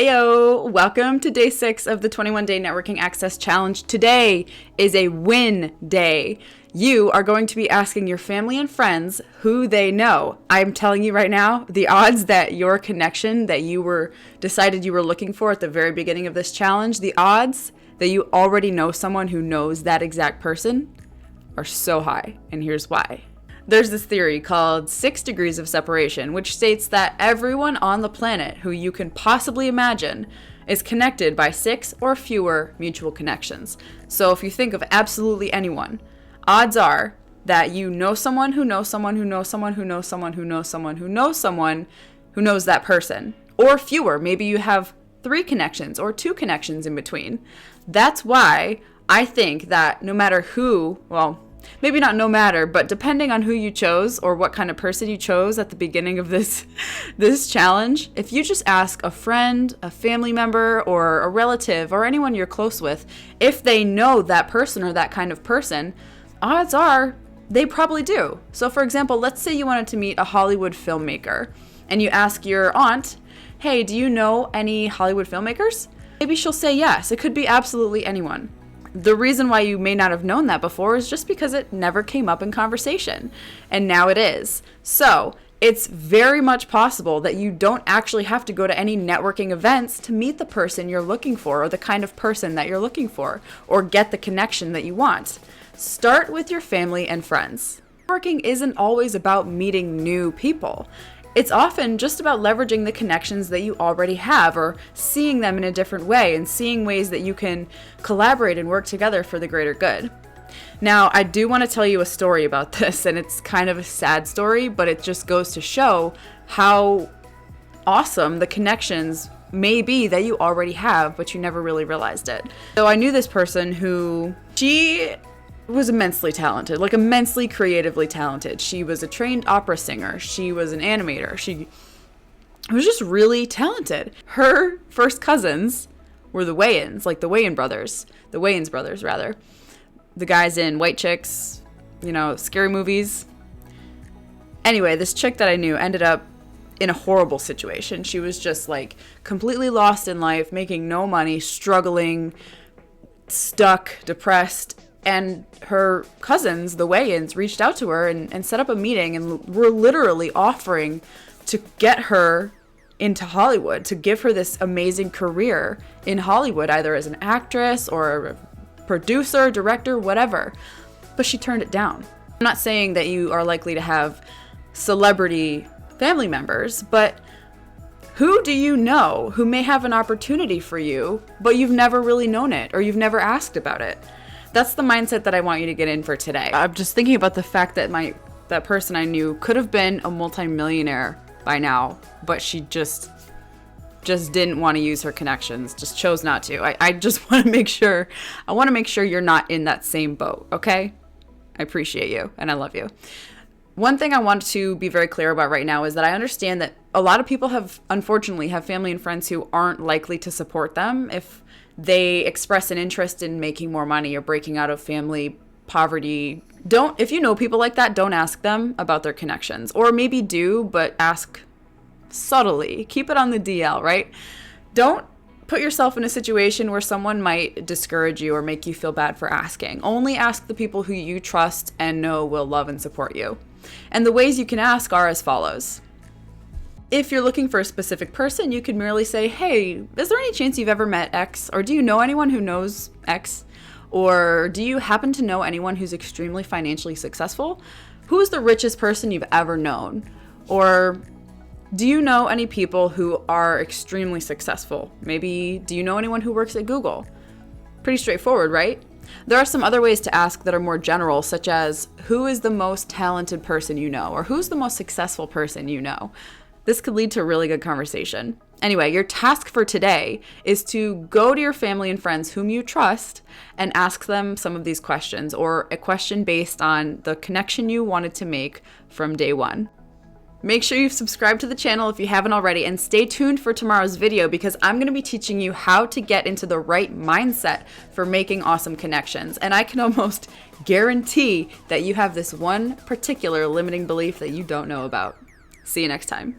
Heyo, welcome to day 6 of the 21-day networking access challenge. Today is a win day. You are going to be asking your family and friends who they know. I'm telling you right now, the odds that your connection that you decided you were looking for at the very beginning of this challenge, the odds that you already know someone who knows that exact person are so high, and here's why. There's this theory called 6 degrees of separation, which states that everyone on the planet who you can possibly imagine is connected by 6 or fewer mutual connections. So if you think of absolutely anyone, odds are that you know someone who knows someone who knows someone who knows someone who knows someone who knows someone who knows that person, or fewer. Maybe you have 3 connections or 2 connections in between. That's why I think that no matter who, maybe not no matter, but depending on who you chose or what kind of person you chose at the beginning of this challenge, if you just ask a friend, a family member, or a relative, or anyone you're close with, if they know that person or that kind of person, odds are they probably do. So for example, let's say you wanted to meet a Hollywood filmmaker, and you ask your aunt, hey, do you know any Hollywood filmmakers? Maybe she'll say yes. It could be absolutely anyone. The reason why you may not have known that before is just because it never came up in conversation, and now it is. So it's very much possible that you don't actually have to go to any networking events to meet the person you're looking for, or the kind of person that you're looking for, or get the connection that you want. Start with your family and friends. Networking isn't always about meeting new people. It's often just about leveraging the connections that you already have, or seeing them in a different way and seeing ways that you can collaborate and work together for the greater good. Now, I do want to tell you a story about this, and it's kind of a sad story, but it just goes to show how awesome the connections may be that you already have, but you never really realized it. So I knew this person who, she was immensely talented, like immensely creatively talented. She was a trained opera singer. She was an animator. She was just really talented. Her first cousins were the Wayans, like the Wayans brothers, rather. The guys in White Chicks, scary movies. Anyway, this chick that I knew ended up in a horrible situation. She was just like completely lost in life, making no money, struggling, stuck, depressed. And her cousins, the Wayans, reached out to her and set up a meeting and were literally offering to get her into Hollywood, to give her this amazing career in Hollywood, either as an actress or a producer, director, whatever. But she turned it down. I'm not saying that you are likely to have celebrity family members, but who do you know who may have an opportunity for you, but you've never really known it or you've never asked about it? That's the mindset that I want you to get in for today. I'm just thinking about the fact that that person I knew could have been a multimillionaire by now, but she just didn't want to use her connections, just chose not to. I just want to make sure, you're not in that same boat, okay? I appreciate you and I love you. One thing I want to be very clear about right now is that I understand that a lot of people unfortunately have family and friends who aren't likely to support them if they express an interest in making more money or breaking out of family poverty. If you know people like that, don't ask them about their connections, or maybe do, but ask subtly. Keep it on the DL, right? Don't put yourself in a situation where someone might discourage you or make you feel bad for asking. Only ask the people who you trust and know will love and support you. And the ways you can ask are as follows. If you're looking for a specific person, you could merely say, hey, is there any chance you've ever met X? Or do you know anyone who knows X? Or do you happen to know anyone who's extremely financially successful? Who is the richest person you've ever known? Or do you know any people who are extremely successful? Maybe, do you know anyone who works at Google? Pretty straightforward, right? There are some other ways to ask that are more general, such as, who is the most talented person you know? Or who's the most successful person you know? This could lead to a really good conversation. Anyway, your task for today is to go to your family and friends whom you trust and ask them some of these questions, or a question based on the connection you wanted to make from day one. Make sure you've subscribed to the channel if you haven't already, and stay tuned for tomorrow's video because I'm going to be teaching you how to get into the right mindset for making awesome connections. And I can almost guarantee that you have this one particular limiting belief that you don't know about. See you next time.